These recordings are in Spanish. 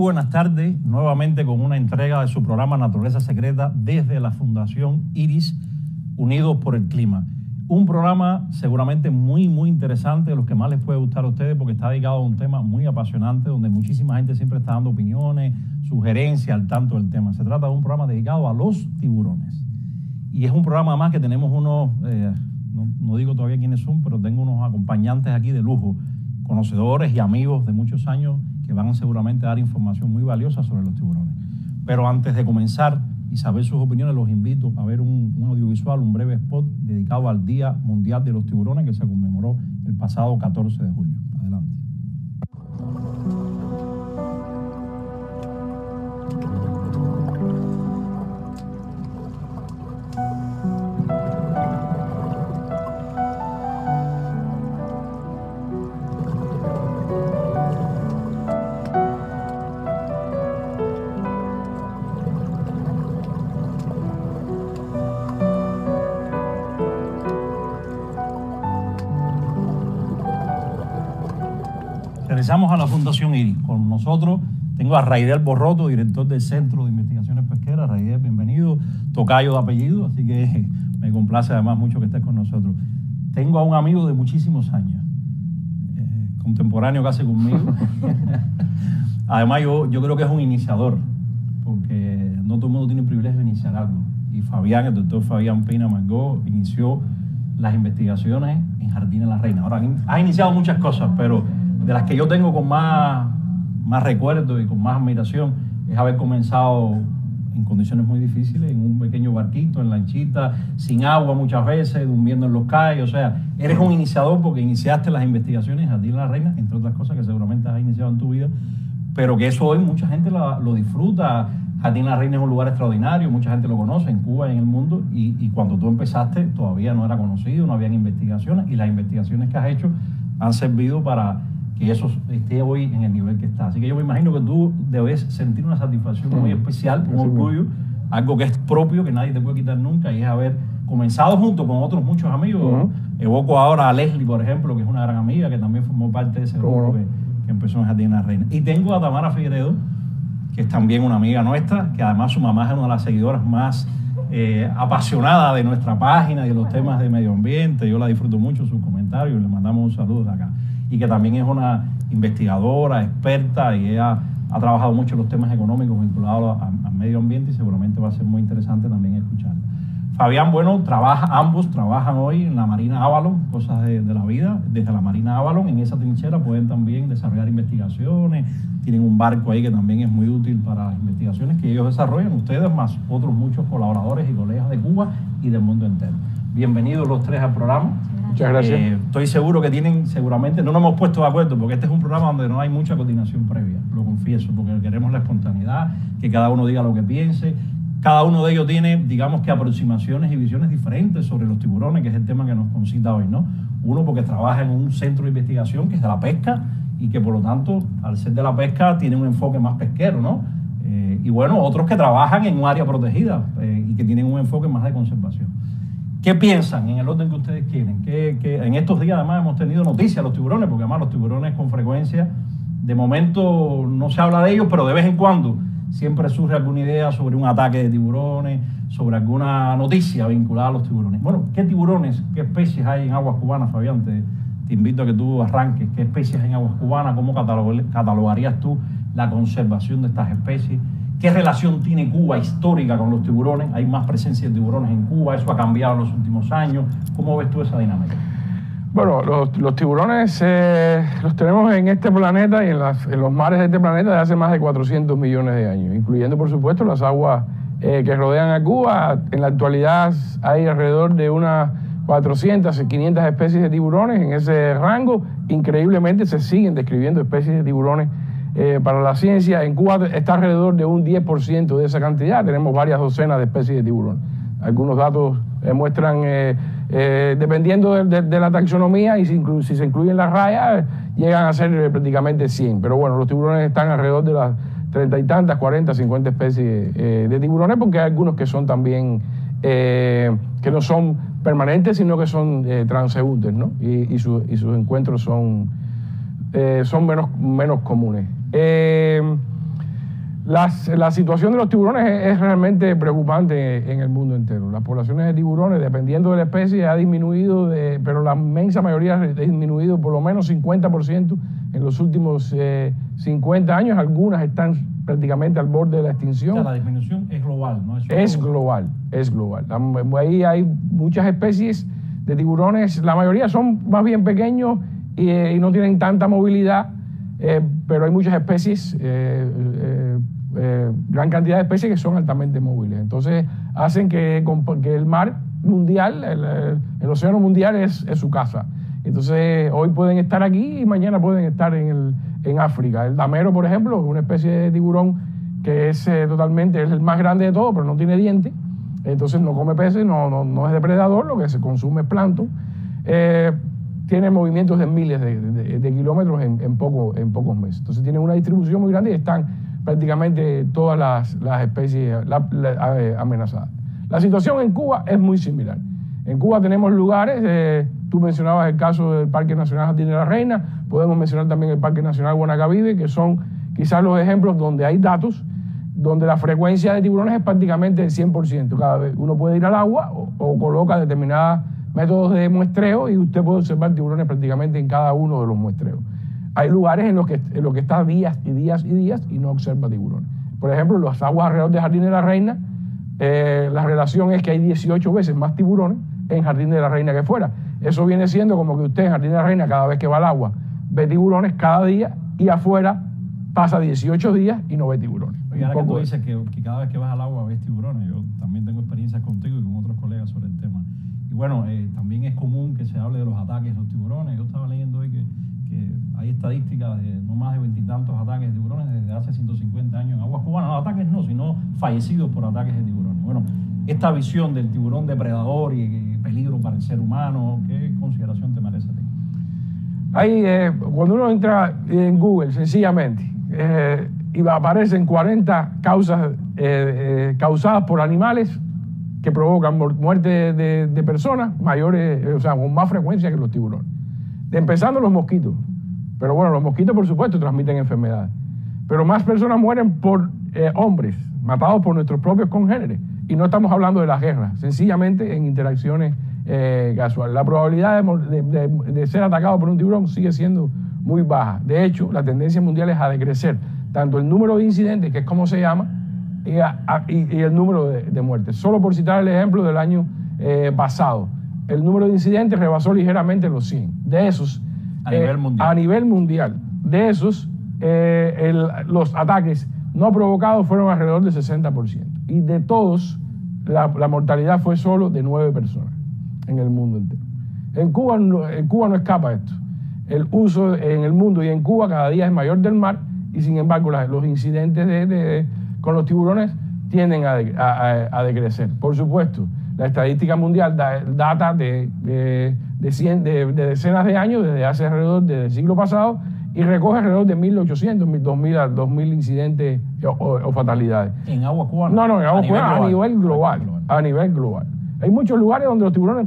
buenas tardes, nuevamente con una entrega de su programa Naturaleza Secreta desde la Fundación IRIS, Unidos por el Clima. Un programa seguramente muy interesante, de los que más les puede gustar a ustedes, porque está dedicado a un tema muy apasionante, donde muchísima gente siempre está dando opiniones, sugerencias al tanto del tema. Se trata de un programa dedicado a los tiburones. Y es un programa más que tenemos unos, no digo todavía quiénes son, pero tengo unos acompañantes aquí de lujo, conocedores y amigos de muchos años, que van seguramente a dar información muy valiosa sobre los tiburones. Pero antes de comenzar y saber sus opiniones, los invito a ver un audiovisual, un breve spot dedicado al Día Mundial de los Tiburones, que se conmemoró el pasado 14 de julio. Adelante. Regresamos a la Fundación IRIS. Con nosotros tengo a Raidel Borroto, director del Centro de Investigaciones Pesqueras. Raidel, bienvenido, tocayo de apellido, así que me complace además mucho que estés con nosotros. Tengo a un amigo de muchísimos años, contemporáneo casi conmigo. Además yo creo que es un iniciador, porque no todo el mundo tiene el privilegio de iniciar algo. Y Fabián, el doctor Fabián Pina Margot, inició las investigaciones en Jardines de la Reina. Ahora, ha iniciado muchas cosas, pero de las que yo tengo con más recuerdo y con más admiración es haber comenzado en condiciones muy difíciles, en un pequeño barquito, en lanchita, sin agua muchas veces, durmiendo en los cayos. O sea, eres un iniciador porque iniciaste las investigaciones en Jardines de la Reina, entre otras cosas que seguramente has iniciado en tu vida, pero que eso hoy mucha gente lo disfruta. Jardines de la Reina es un lugar extraordinario, mucha gente lo conoce en Cuba y en el mundo, y cuando tú empezaste todavía no era conocido, no habían investigaciones, y las investigaciones que has hecho han servido para que eso esté hoy en el nivel que está. Así que yo me imagino que tú debes sentir una satisfacción muy especial, un orgullo, algo que es propio, que nadie te puede quitar nunca, y es haber comenzado junto con otros muchos amigos. Evoco ahora a Leslie, por ejemplo, que es una gran amiga, que también formó parte de ese grupo que empezó en Jardines de la Reina. Y tengo a Tamara Figueredo, que es también una amiga nuestra, que además su mamá es una de las seguidoras más apasionadas de nuestra página y de los temas de medio ambiente. Yo la disfruto mucho, sus comentarios, y le mandamos un saludo de acá. Y que también es una investigadora, experta, y ella ha trabajado mucho en los temas económicos vinculados al medio ambiente, y seguramente va a ser muy interesante también escucharla. Fabián, bueno, ambos trabajan hoy en la Marina Avalon, cosas de la vida, desde la Marina Avalon. En esa trinchera pueden también desarrollar investigaciones, tienen un barco ahí que también es muy útil para las investigaciones que ellos desarrollan, ustedes más otros muchos colaboradores y colegas de Cuba y del mundo entero. Bienvenidos los tres al programa. Muchas gracias. Estoy seguro que seguramente, no nos hemos puesto de acuerdo, porque este es un programa donde no hay mucha coordinación previa, lo confieso, porque queremos la espontaneidad, que cada uno diga lo que piense. Cada uno de ellos tiene, digamos que aproximaciones y visiones diferentes sobre los tiburones, que es el tema que nos concita hoy, ¿no? Uno porque trabaja en un centro de investigación que es de la pesca, y que por lo tanto, al ser de la pesca, tiene un enfoque más pesquero, ¿no? Y bueno, otros que trabajan en un área protegida y que tienen un enfoque más de conservación. ¿Qué piensan en el orden que ustedes quieren? Que en estos días además hemos tenido noticias de los tiburones, porque además los tiburones con frecuencia, de momento no se habla de ellos, pero de vez en cuando siempre surge alguna idea sobre un ataque de tiburones, sobre alguna noticia vinculada a los tiburones. Bueno, ¿qué tiburones, qué especies hay en aguas cubanas, Fabián? Te invito a que tú arranques. ¿Qué especies hay en aguas cubanas? ¿Cómo catalogarías tú la conservación de estas especies? ¿Qué relación tiene Cuba histórica con los tiburones? ¿Hay más presencia de tiburones en Cuba? ¿Eso ha cambiado en los últimos años? ¿Cómo ves tú esa dinámica? Bueno, los tiburones los tenemos en este planeta y en los mares de este planeta desde hace más de 400 millones de años, incluyendo, por supuesto, las aguas que rodean a Cuba. En la actualidad hay alrededor de unas 400 y 500 especies de tiburones en ese rango. Increíblemente se siguen describiendo especies de tiburones para la ciencia. En Cuba está alrededor de un 10% de esa cantidad. Tenemos varias docenas de especies de tiburones. Algunos datos muestran, dependiendo de la taxonomía, y si se incluyen las rayas, llegan a ser prácticamente 100. Pero bueno, los tiburones están alrededor de las 30 y tantas, 40, 50 especies de tiburones, porque hay algunos que son también, que no son permanentes, sino que son transeúntes, ¿no? Y sus encuentros son menos comunes. La situación de los tiburones es realmente preocupante en el mundo entero. Las poblaciones de tiburones, dependiendo de la especie, ha disminuido, pero la inmensa mayoría ha disminuido por lo menos 50% en los últimos 50 años. Algunas están prácticamente al borde de la extinción. O sea, la disminución es global, ¿no? Es global. Ahí hay muchas especies de tiburones, la mayoría son más bien pequeños y no tienen tanta movilidad, pero hay muchas especies, gran cantidad de especies que son altamente móviles. Entonces hacen que el mar mundial, el océano mundial es su casa. Entonces hoy pueden estar aquí y mañana pueden estar en África. El damero, por ejemplo, una especie de tiburón que es el más grande de todos, pero no tiene dientes. Entonces no come peces, no es depredador, lo que se consume es plancton. Tiene movimientos de miles de kilómetros en pocos meses. Entonces tienen una distribución muy grande y están prácticamente todas las especies amenazadas. La situación en Cuba es muy similar. En Cuba tenemos lugares, tú mencionabas el caso del Parque Nacional Jardín de la Reina, podemos mencionar también el Parque Nacional Guanacavive, que son quizás los ejemplos donde hay datos, donde la frecuencia de tiburones es prácticamente el 100%. Cada vez uno puede ir al agua o coloca determinados métodos de muestreo y usted puede observar tiburones prácticamente en cada uno de los muestreos. Hay lugares en los que está días y días y días y no observa tiburones. Por ejemplo, las aguas alrededor de Jardín de la Reina, la relación es que hay 18 veces más tiburones en Jardín de la Reina que fuera. Eso viene siendo como que usted en Jardín de la Reina, cada vez que va al agua, ve tiburones cada día y afuera pasa 18 días y no ve tiburones. Oye, ahora que tú dices que cada vez que vas al agua ves tiburones, yo también tengo experiencias contigo y con otros colegas sobre el tema. Y bueno, también es común que se hable de los ataques de los tiburones. Yo estaba leyendo hoy que hay estadísticas de no más de 20 y tantos ataques de tiburones desde hace 150 años en aguas cubanas. No, ataques no, sino fallecidos por ataques de tiburones. Bueno, esta visión del tiburón depredador y peligro para el ser humano, ¿qué consideración te merece a ti? Ahí, cuando uno entra en Google, sencillamente, y aparecen 40 causas causadas por animales que provocan muerte de personas mayores, o sea, con más frecuencia que los tiburones. Empezando los mosquitos. Pero bueno, los mosquitos, por supuesto, transmiten enfermedades. Pero más personas mueren por hombres, matados por nuestros propios congéneres. Y no estamos hablando de las guerras, sencillamente en interacciones casuales. La probabilidad de ser atacado por un tiburón sigue siendo muy baja. De hecho, la tendencia mundial es a decrecer tanto el número de incidentes, que es como se llama, y el número de muertes. Solo por citar el ejemplo del año pasado, el número de incidentes rebasó ligeramente los 100. De esos, a nivel mundial, de esos, los ataques no provocados fueron alrededor del 60%. Y de todos, la mortalidad fue solo de 9 personas en el mundo entero. En Cuba no escapa esto. El uso en el mundo y en Cuba cada día es mayor del mar y sin embargo los incidentes con los tiburones tienden a decrecer. Por supuesto, la estadística mundial data de decenas de años, desde hace alrededor del siglo pasado, y recoge alrededor de 1.800, 2.000 incidentes o fatalidades. ¿En agua cubana? No, en agua cubana a nivel global. A nivel global. Hay muchos lugares donde los tiburones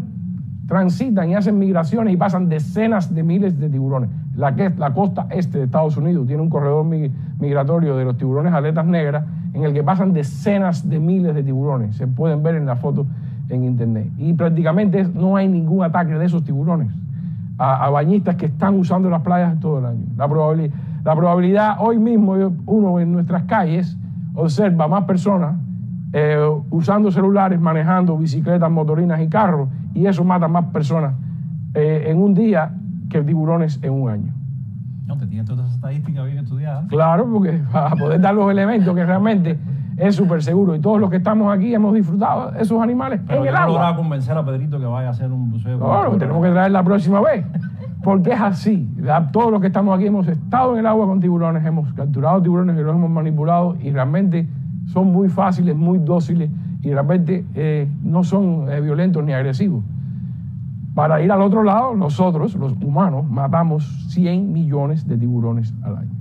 transitan y hacen migraciones y pasan decenas de miles de tiburones. La costa este de Estados Unidos tiene un corredor migratorio de los tiburones aletas negras en el que pasan decenas de miles de tiburones. Se pueden ver en la foto en internet. Y prácticamente no hay ningún ataque de esos tiburones a bañistas que están usando las playas todo el año. La probabilidad, hoy mismo uno en nuestras calles observa más personas usando celulares, manejando bicicletas, motorinas y carros, y eso mata más personas en un día que tiburones en un año. No, te tienes todas esas estadísticas bien estudiadas. Claro, porque para poder dar los elementos que realmente es súper seguro. Y todos los que estamos aquí hemos disfrutado de esos animales en el agua. Pero no convencer a Pedrito que vaya a hacer un buceo. No, tenemos que traer la próxima vez. Porque es así. Todos los que estamos aquí hemos estado en el agua con tiburones, hemos capturado tiburones y los hemos manipulado y realmente son muy fáciles, muy dóciles y realmente no son violentos ni agresivos. Para ir al otro lado, nosotros, los humanos, matamos 100 millones de tiburones al año.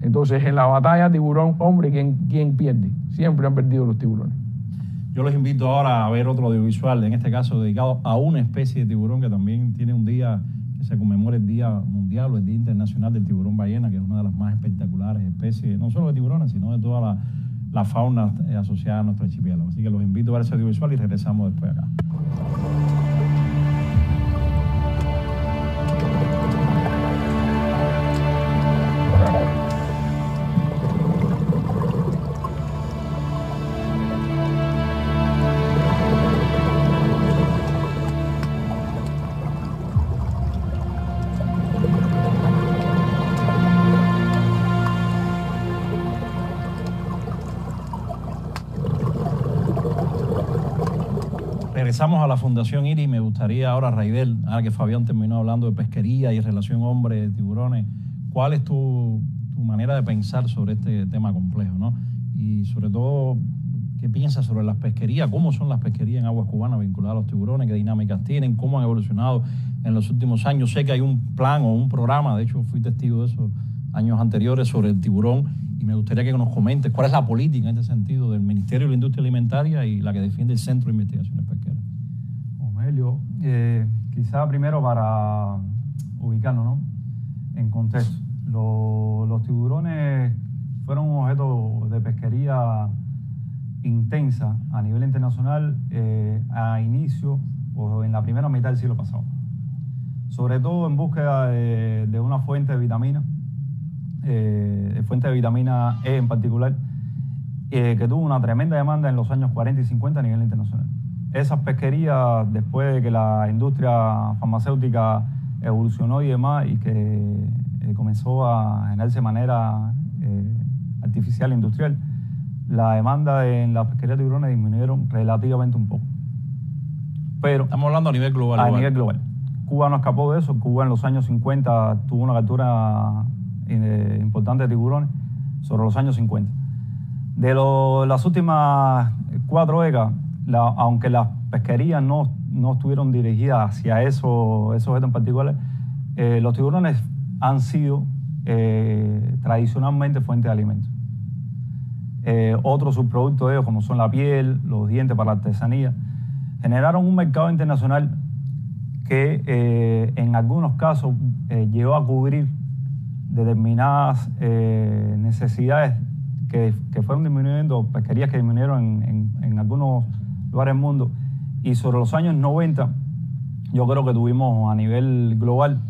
Entonces, en la batalla tiburón-hombre, ¿quién pierde? Siempre han perdido los tiburones. Yo los invito ahora a ver otro audiovisual, en este caso dedicado a una especie de tiburón que también tiene un día que se conmemore el Día Mundial o el Día Internacional del Tiburón Ballena, que es una de las más espectaculares especies, no solo de tiburones, sino de toda la fauna asociada a nuestro archipiélago. Así que los invito a ver ese audiovisual y regresamos después acá. Regresamos a la Fundación IRI y me gustaría ahora, Raidel, ahora que Fabián terminó hablando de pesquería y relación hombre-tiburones, ¿cuál es tu manera de pensar sobre este tema complejo, ¿no? Y sobre todo, ¿qué piensas sobre las pesquerías? ¿Cómo son las pesquerías en aguas cubanas vinculadas a los tiburones? ¿Qué dinámicas tienen? ¿Cómo han evolucionado en los últimos años? Sé que hay un plan o un programa, de hecho fui testigo de eso años anteriores, sobre el tiburón, y me gustaría que nos comentes cuál es la política en este sentido del Ministerio de la Industria Alimentaria y la que defiende el Centro de Investigaciones Pesqueras. Omelio, quizá primero para ubicarnos, ¿no?, en contexto. Los tiburones fueron un objeto de pesquería intensa a nivel internacional a inicio o en la primera mitad del siglo pasado, sobre todo en búsqueda de una fuente de vitamina, fuente de vitamina E en particular, que tuvo una tremenda demanda en los años 40 y 50 a nivel internacional. Esas pesquerías, después de que la industria farmacéutica evolucionó y demás, y que comenzó a generarse de manera artificial e industrial, la demanda en la pesquería de tiburones disminuyeron relativamente un poco. Pero estamos hablando a nivel global. A nivel global. Cuba no escapó de eso. Cuba en los años 50 tuvo una captura importante de tiburones sobre los años 50. De las últimas 4 décadas, aunque las pesquerías no estuvieron dirigidas hacia esos objetos en particular, los tiburones han sido tradicionalmente fuente de alimentos. Otros subproductos de ellos, como son la piel, los dientes para la artesanía, generaron un mercado internacional que en algunos casos llegó a cubrir determinadas necesidades que fueron disminuyendo, pesquerías que disminuyeron en algunos lugares del mundo. Y sobre los años 90, yo creo que tuvimos a nivel global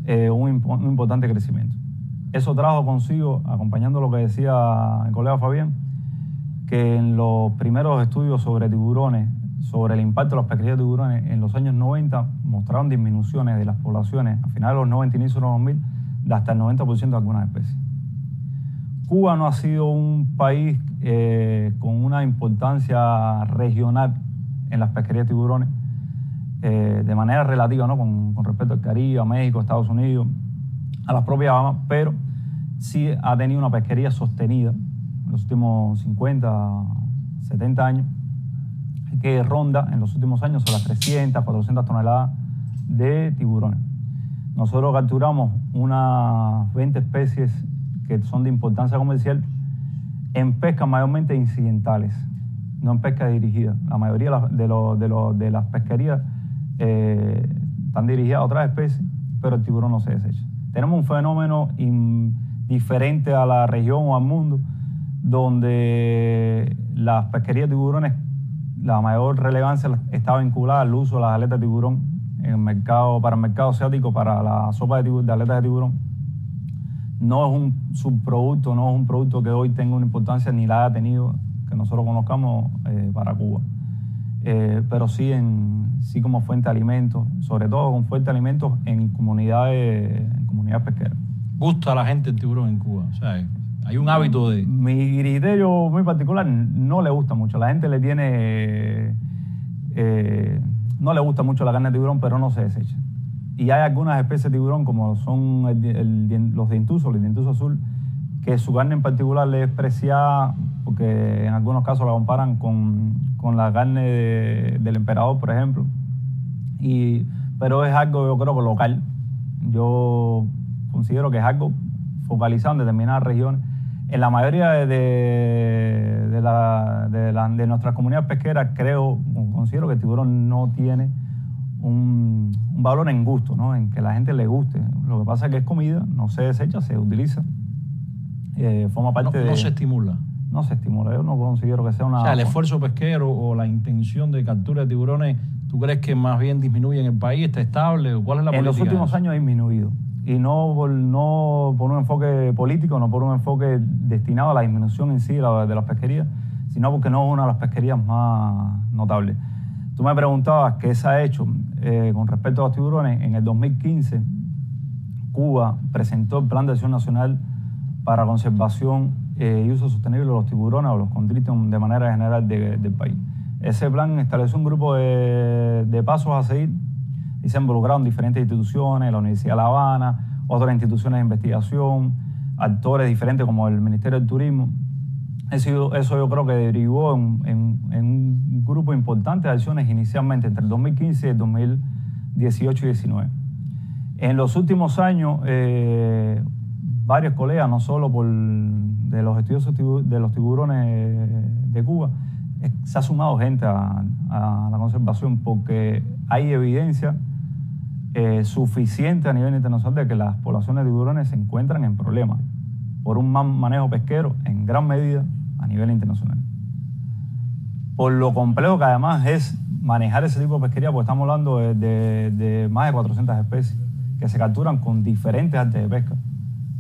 un importante crecimiento. Eso trajo consigo, acompañando lo que decía el colega Fabián, que en los primeros estudios sobre tiburones, sobre el impacto de las pesquerías de tiburones en los años 90, mostraron disminuciones de las poblaciones a finales de los 90 y inicio de los 2000 de hasta el 90% de algunas especies. Cuba no ha sido un país con una importancia regional en las pesquerías de tiburones, de manera relativa, ¿no?, con respecto al Caribe, a México, a Estados Unidos, a las propias Bahamas, pero sí ha tenido una pesquería sostenida en los últimos 50, 70 años, que ronda en los últimos años sobre las 300, 400 toneladas de tiburones. Nosotros capturamos unas 20 especies que son de importancia comercial en pescas mayormente incidentales, no en pesca dirigida. La mayoría de las pesquerías están dirigidas a otras especies, pero el tiburón no se desecha. Tenemos un fenómeno diferente a la región o al mundo, donde las pesquerías de tiburones, la mayor relevancia está vinculada al uso de las aletas de tiburón en el mercado, para el mercado asiático, para la sopa de aletas de tiburón. No es un subproducto, no es un producto que hoy tenga una importancia ni la haya tenido, que nosotros conozcamos, para Cuba. Pero sí como fuente de alimentos, sobre todo con fuente de alimentos en comunidades pesqueras. ¿Gusta a la gente el tiburón en Cuba? O sea, hay un hábito de... Mi criterio muy particular, no le gusta mucho. La gente le tiene... no le gusta mucho la carne de tiburón, pero no se desecha. Y hay algunas especies de tiburón, como son los dientusos, el dientuso azul, que su carne en particular le es preciada, porque en algunos casos la comparan con la carne del emperador, por ejemplo. Pero es algo, yo creo, que local. Yo considero que es algo focalizado en determinadas regiones. En la mayoría de nuestras comunidades pesqueras, considero que el tiburón no tiene un valor en gusto, ¿no? En que la gente le guste. Lo que pasa es que es comida, no se desecha, se utiliza. Forma parte de... No se estimula. No se estimula. Yo no considero que sea una... O sea, el esfuerzo pesquero o la intención de captura de tiburones, ¿tú crees que más bien disminuye en el país? ¿Está estable? ¿Cuál es la política? En los últimos años ha disminuido. Y no por un enfoque político, no por un enfoque destinado a la disminución en sí de las pesquerías, sino porque no es una de las pesquerías más notables. Tú me preguntabas qué se ha hecho con respecto a los tiburones. En el 2015, Cuba presentó el Plan de Acción Nacional para Conservación y Uso Sostenible de los tiburones o los condritos de manera general del país. Ese plan estableció un grupo de pasos a seguir y se involucraron diferentes instituciones, la Universidad de La Habana, otras instituciones de investigación, actores diferentes como el Ministerio del Turismo. Eso yo creo que derivó en un grupo importante de acciones inicialmente entre el 2015 y el 2018 y 2019. En los últimos años, varios colegas, no solo de los estudiosos de los tiburones de Cuba, se ha sumado gente a la conservación porque hay evidencia suficiente a nivel internacional de que las poblaciones de tiburones se encuentran en problemas por un mal manejo pesquero en gran medida a nivel internacional. Por lo complejo que además es manejar ese tipo de pesquería, porque estamos hablando de más de 400 especies que se capturan con diferentes artes de pesca,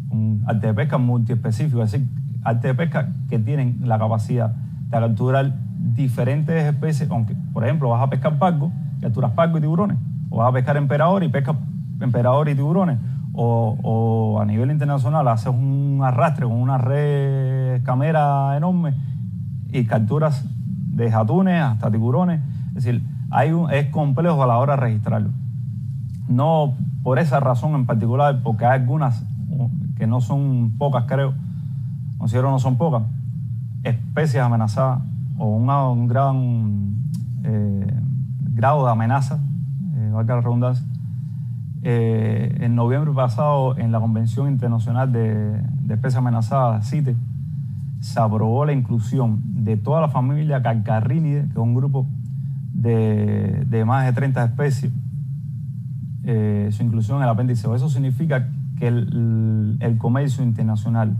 con artes de pesca multiespecíficos, es decir, artes de pesca que tienen la capacidad de capturar diferentes especies, aunque, por ejemplo, vas a pescar pargo, capturas pargo y tiburones, o vas a pescar emperador y pescas emperador y tiburones, o a nivel internacional haces un arrastre con una red camera enorme y capturas desde atunes hasta tiburones. Es decir, es complejo a la hora de registrarlo. No por esa razón en particular, porque hay algunas que no son pocas, creo, considero no son pocas, especies amenazadas o un gran grado de amenaza, valga la redundancia. En noviembre pasado, en la Convención Internacional de Especies Amenazadas, CITES, se aprobó la inclusión de toda la familia Calcarrinidae, que es un grupo de más de 30 especies, su inclusión en el apéndice O. Eso significa que el comercio internacional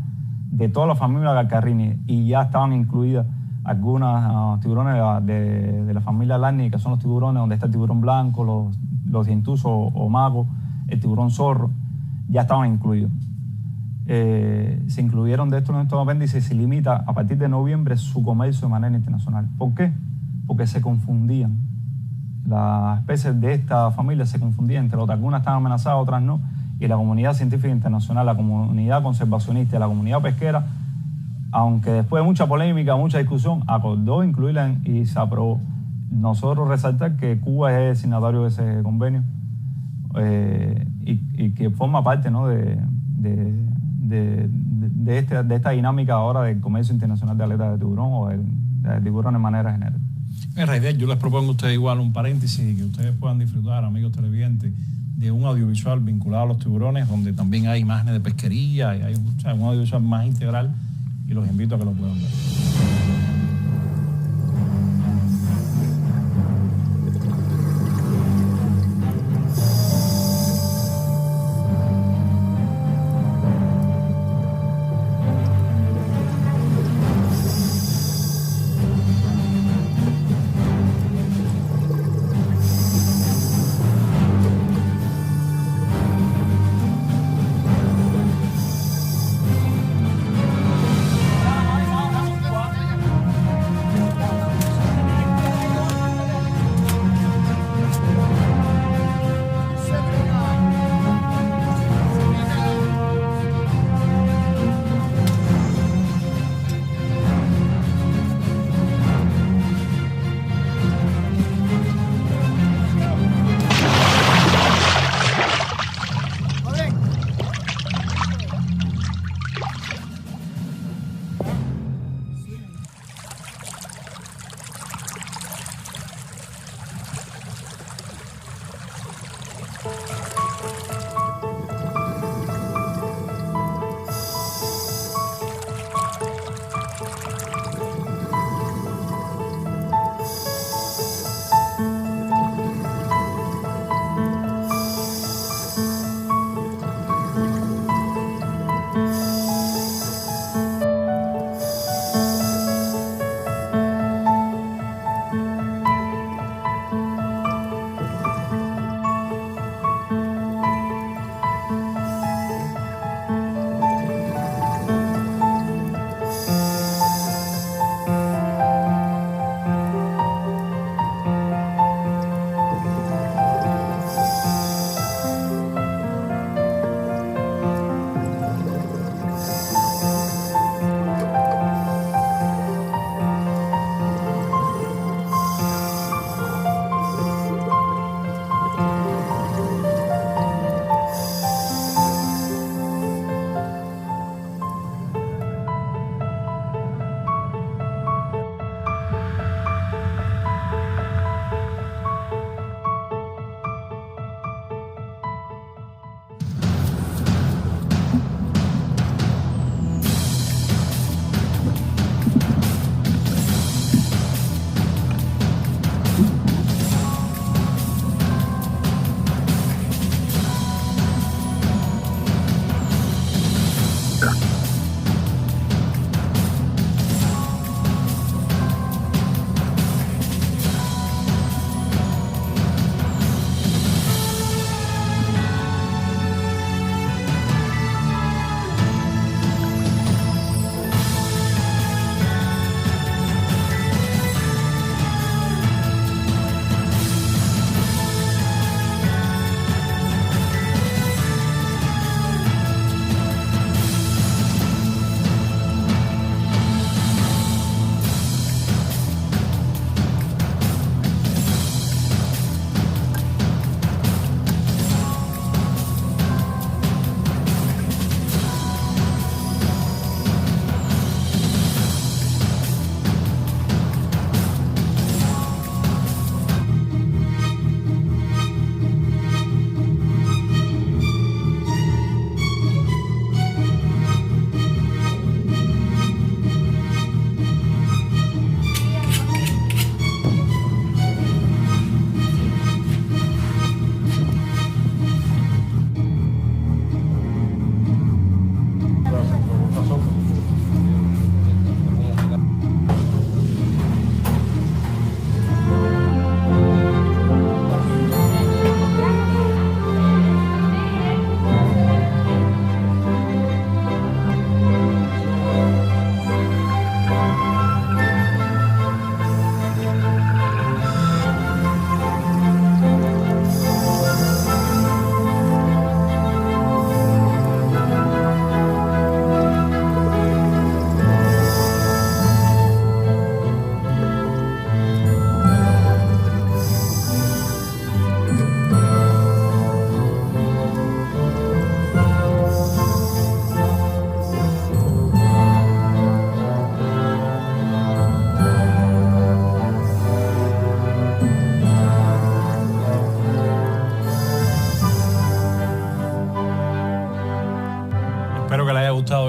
de toda la familia Calcarrinidae, y ya estaban incluidas algunas tiburones de la familia Lárnidae, que son los tiburones donde está el tiburón blanco, los dientusos o magos, el tiburón zorro, ya estaban incluidos. Se incluyeron de estos en estos apéndices y se limita a partir de noviembre su comercio de manera internacional. ¿Por qué? Porque se confundían. Las especies de esta familia se confundían, entre otras, algunas estaban amenazadas, otras no, y la comunidad científica internacional, la comunidad conservacionista y la comunidad pesquera, aunque después de mucha polémica, mucha discusión, acordó incluirla y se aprobó. Nosotros resaltar que Cuba es el signatario de ese convenio y que forma parte, ¿no?, de esta dinámica ahora del comercio internacional de aletas de tiburón o de tiburón de manera general. Raidel, yo les propongo a ustedes igual un paréntesis y que ustedes puedan disfrutar, amigos televidentes, de un audiovisual vinculado a los tiburones, donde también hay imágenes de pesquería y hay un audiovisual más integral, y los invito a que lo puedan ver.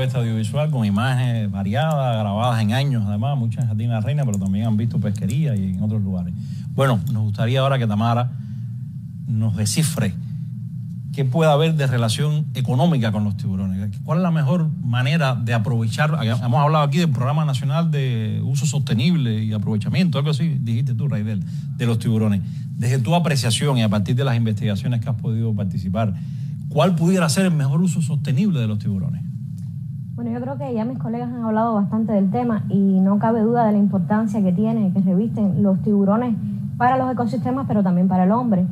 este audiovisual con imágenes variadas, grabadas en años, además, muchas en Jardines de la Reina, pero también han visto pesquería y en otros lugares. Bueno, nos gustaría ahora que Tamara nos descifre qué puede haber de relación económica con los tiburones. ¿Cuál es la mejor manera de aprovechar? Hemos hablado aquí del Programa Nacional de Uso Sostenible y Aprovechamiento, algo así, dijiste tú, Raidel, de los tiburones. Desde tu apreciación y a partir de las investigaciones que has podido participar, ¿cuál pudiera ser el mejor uso sostenible de los tiburones? Bueno, yo creo que ya mis colegas han hablado bastante del tema y no cabe duda de la importancia que tienen, que revisten los tiburones para los ecosistemas, pero también para el hombre.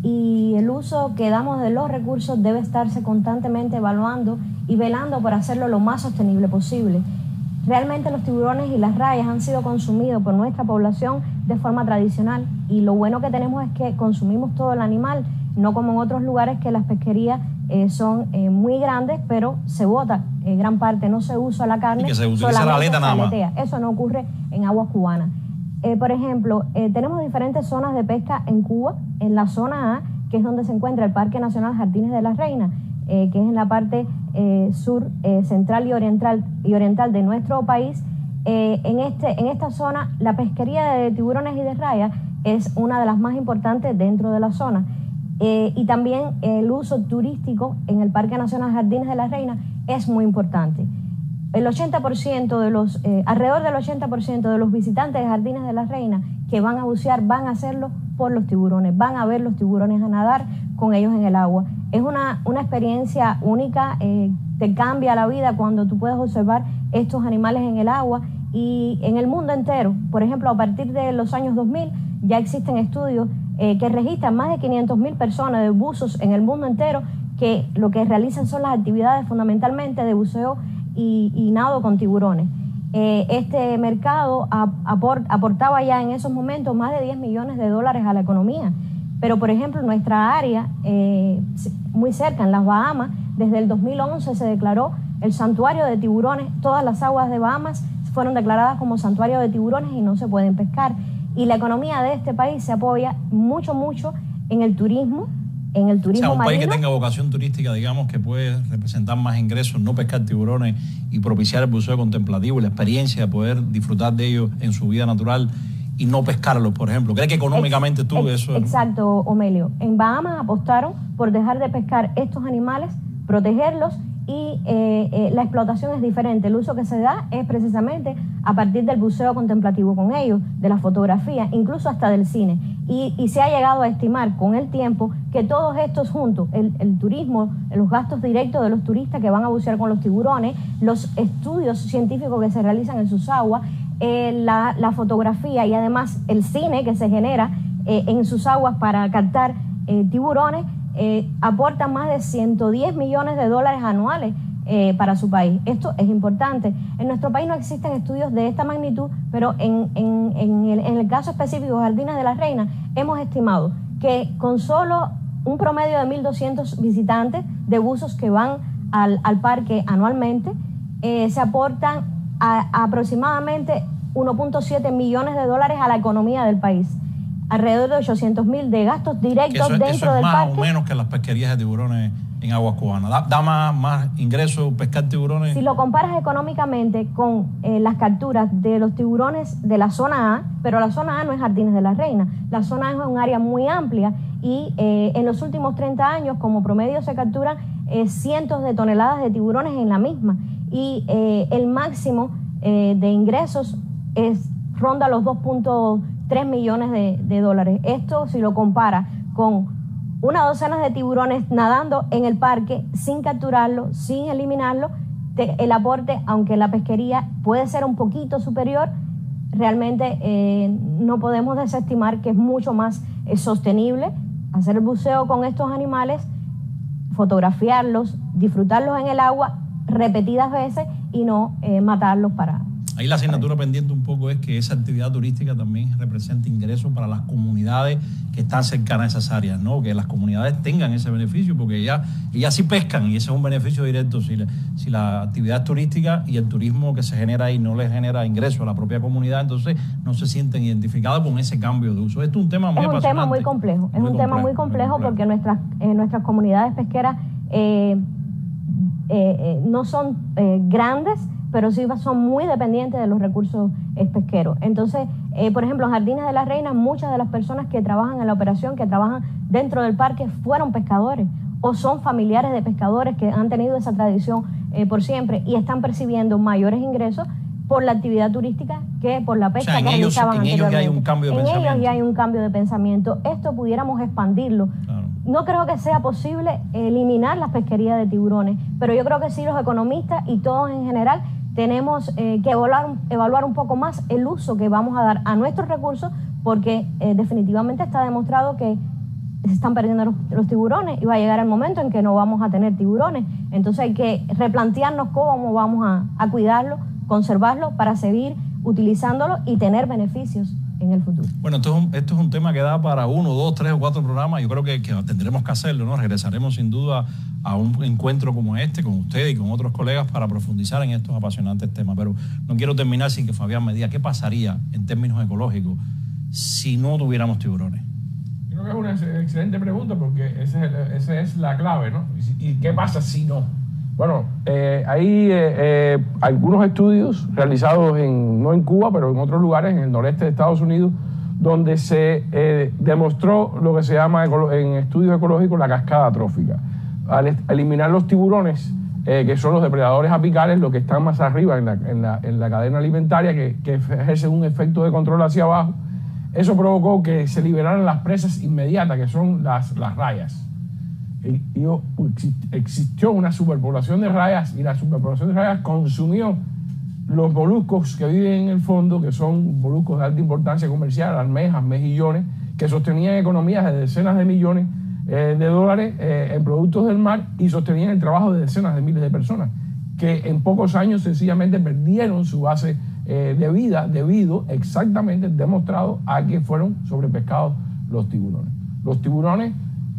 Y el uso que damos de los recursos debe estarse constantemente evaluando y velando por hacerlo lo más sostenible posible. Realmente los tiburones y las rayas han sido consumidos por nuestra población de forma tradicional y lo bueno que tenemos es que consumimos todo el animal, no como en otros lugares que las pesquerías son muy grandes, pero se bota gran parte, no se usa la carne, y que se utiliza la aleta nada más. Eso no ocurre en aguas cubanas. Por ejemplo, tenemos diferentes zonas de pesca en Cuba. En la zona A, que es donde se encuentra el Parque Nacional Jardines de la Reina, que es en la parte sur, central y oriental de nuestro país. En esta zona, la pesquería de tiburones y de rayas es una de las más importantes dentro de la zona. Y también el uso turístico en el Parque Nacional Jardines de la Reina es muy importante. El 80% de los, alrededor del 80% de los visitantes de Jardines de la Reina que van a bucear van a hacerlo por los tiburones, van a ver los tiburones, a nadar con ellos en el agua. Es una experiencia única, te cambia la vida cuando tú puedes observar estos animales en el agua y en el mundo entero. Por ejemplo, a partir de los años 2000 ya existen estudios que registran más de 500.000 personas de buzos en el mundo entero que lo que realizan son las actividades fundamentalmente de buceo y nado con tiburones. Este mercado aportaba ya en esos momentos más de 10 millones de dólares a la economía. Pero, por ejemplo, en nuestra área, muy cerca, en las Bahamas, desde el 2011 se declaró el santuario de tiburones. Todas las aguas de Bahamas fueron declaradas como santuario de tiburones y no se pueden pescar. Y la economía de este país se apoya mucho en el turismo. En el turismo un marino. País que tenga vocación turística, digamos, que puede representar más ingresos, no pescar tiburones y propiciar el buceo contemplativo y la experiencia de poder disfrutar de ellos en su vida natural y no pescarlos, por ejemplo. ¿Crees que económicamente eso? Exacto, Omelio. En Bahamas apostaron por dejar de pescar estos animales, protegerlos y la explotación es diferente. El uso que se da es precisamente a partir del buceo contemplativo con ellos, de la fotografía, incluso hasta del cine. Y se ha llegado a estimar con el tiempo que todos estos juntos, el turismo, los gastos directos de los turistas que van a bucear con los tiburones, los estudios científicos que se realizan en sus aguas, la fotografía y además el cine que se genera en sus aguas para captar tiburones, aportan más de 110 millones de dólares anuales para su país. Esto es importante. En nuestro país no existen estudios de esta magnitud, pero en el caso específico de Jardines de la Reina, hemos estimado que con solo un promedio de 1.200 visitantes de buzos que van al parque anualmente, se aportan aproximadamente 1.7 millones de dólares a la economía del país. Alrededor de 800.000 de gastos directos dentro del parque. Eso es más o menos que las pesquerías de tiburones en aguas cubanas. ¿Da más ingresos pescar tiburones? Si lo comparas económicamente con las capturas de los tiburones de la zona A, pero la zona A no es Jardines de la Reina, la zona A es un área muy amplia y en los últimos 30 años como promedio se capturan cientos de toneladas de tiburones en la misma y el máximo de ingresos ronda los 2.3 millones de dólares. Esto si lo compara con una docena de tiburones nadando en el parque sin capturarlo, sin eliminarlo, el aporte, aunque la pesquería puede ser un poquito superior, realmente no podemos desestimar que es mucho más sostenible hacer el buceo con estos animales, fotografiarlos, disfrutarlos en el agua repetidas veces y no matarlos para... Ahí la asignatura pendiente un poco es que esa actividad turística también representa ingresos para las comunidades que están cercanas a esas áreas, ¿no? Que las comunidades tengan ese beneficio, porque ellas sí pescan y ese es un beneficio directo. Si la actividad turística y el turismo que se genera ahí no les genera ingresos a la propia comunidad, entonces no se sienten identificados con ese cambio de uso. Esto es un tema muy apasionante. Es un tema muy complejo, porque nuestras comunidades pesqueras no son grandes, pero sí son muy dependientes de los recursos pesqueros. Entonces, por ejemplo, en Jardines de la Reina, muchas de las personas que trabajan en la operación, que trabajan dentro del parque, fueron pescadores o son familiares de pescadores que han tenido esa tradición por siempre y están percibiendo mayores ingresos por la actividad turística que por la pesca que realizaban anteriormente. En ellos ya hay un cambio de pensamiento. En ellos ya hay un cambio de pensamiento. Esto pudiéramos expandirlo. Claro. No creo que sea posible eliminar las pesquerías de tiburones, pero yo creo que sí los economistas y todos en general tenemos que evaluar un poco más el uso que vamos a dar a nuestros recursos, porque definitivamente está demostrado que se están perdiendo los tiburones y va a llegar el momento en que no vamos a tener tiburones. Entonces hay que replantearnos cómo vamos a cuidarlo, conservarlo para seguir utilizándolo y tener beneficios en el futuro. Bueno, esto es un tema que da para 1, 2, 3 o 4 programas. Yo creo que tendremos que hacerlo, ¿no? Regresaremos sin duda a un encuentro como este, con usted y con otros colegas, para profundizar en estos apasionantes temas. Pero no quiero terminar sin que Fabián me diga qué pasaría en términos ecológicos si no tuviéramos tiburones. Creo que es una excelente pregunta, porque esa es la clave, ¿no? ¿Y qué pasa si no? Bueno, hay algunos estudios realizados no en Cuba, pero en otros lugares, en el noreste de Estados Unidos, donde se demostró lo que se llama en estudios ecológicos la cascada trófica. Al eliminar los tiburones, que son los depredadores apicales, los que están más arriba en la cadena alimentaria, que ejercen un efecto de control hacia abajo, eso provocó que se liberaran las presas inmediatas, que son las rayas. Existió una superpoblación de rayas, y la superpoblación de rayas consumió los moluscos que viven en el fondo, que son moluscos de alta importancia comercial, almejas, mejillones, que sostenían economías de decenas de millones de dólares en productos del mar, y sostenían el trabajo de decenas de miles de personas, que en pocos años sencillamente perdieron su base de vida, debido exactamente demostrado a que fueron sobrepescados los tiburones. Los tiburones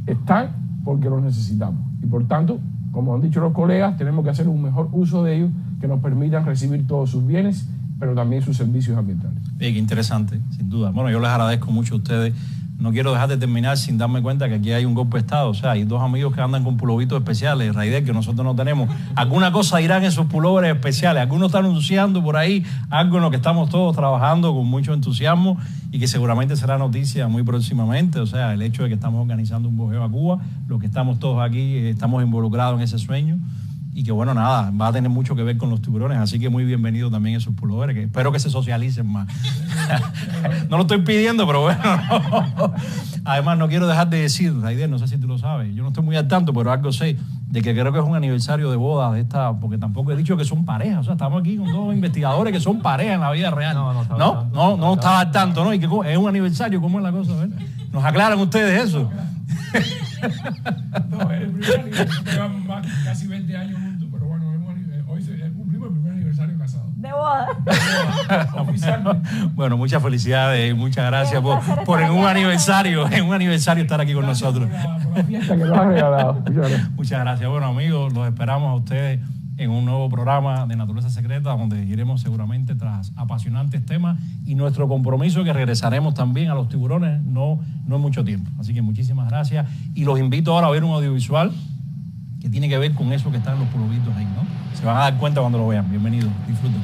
están porque los necesitamos, y por tanto, como han dicho los colegas, tenemos que hacer un mejor uso de ellos, que nos permitan recibir todos sus bienes, pero también sus servicios ambientales. Qué interesante, sin duda. Bueno, yo les agradezco mucho a ustedes. No quiero dejar de terminar sin darme cuenta que aquí hay un golpe de Estado. O sea, hay 2 amigos que andan con pulovitos especiales, Raider, que nosotros no tenemos. Alguna cosa dirán esos pullovers especiales. Algunos están anunciando por ahí algo en lo que estamos todos trabajando con mucho entusiasmo y que seguramente será noticia muy próximamente. O sea, el hecho de que estamos organizando un viaje a Cuba, los que estamos todos aquí, estamos involucrados en ese sueño. Y que bueno, nada, va a tener mucho que ver con los tiburones, así que muy bienvenido también esos pullovers, que espero que se socialicen más. No lo estoy pidiendo, pero bueno. No. Además, no quiero dejar de decir, Raider, no sé si tú lo sabes, yo no estoy muy al tanto, pero algo sé, de que creo que es un aniversario de boda de esta, porque tampoco he dicho que son parejas, o sea, estamos aquí con 2 investigadores que son parejas en la vida real. No estaba al tanto, ¿no? Y que es un aniversario, ¿cómo es la cosa? ¿Ver? ¿Nos aclaran ustedes eso? No, es el primer aniversario, llevamos casi 20 años juntos, pero bueno, hoy cumplimos el primer aniversario casado. De boda. Oficialmente. Bueno, muchas felicidades y muchas gracias por en un aniversario estar aquí con nosotros. Por la fiesta que nos ha regalado. Muchas gracias. Bueno, amigos, los esperamos a ustedes en un nuevo programa de Naturaleza Secreta, donde iremos seguramente tras apasionantes temas, y nuestro compromiso que regresaremos también a los tiburones no en mucho tiempo. Así que muchísimas gracias, y los invito ahora a ver un audiovisual que tiene que ver con eso que está en los pulovitos ahí, ¿no? Se van a dar cuenta cuando lo vean. Bienvenidos, disfruten.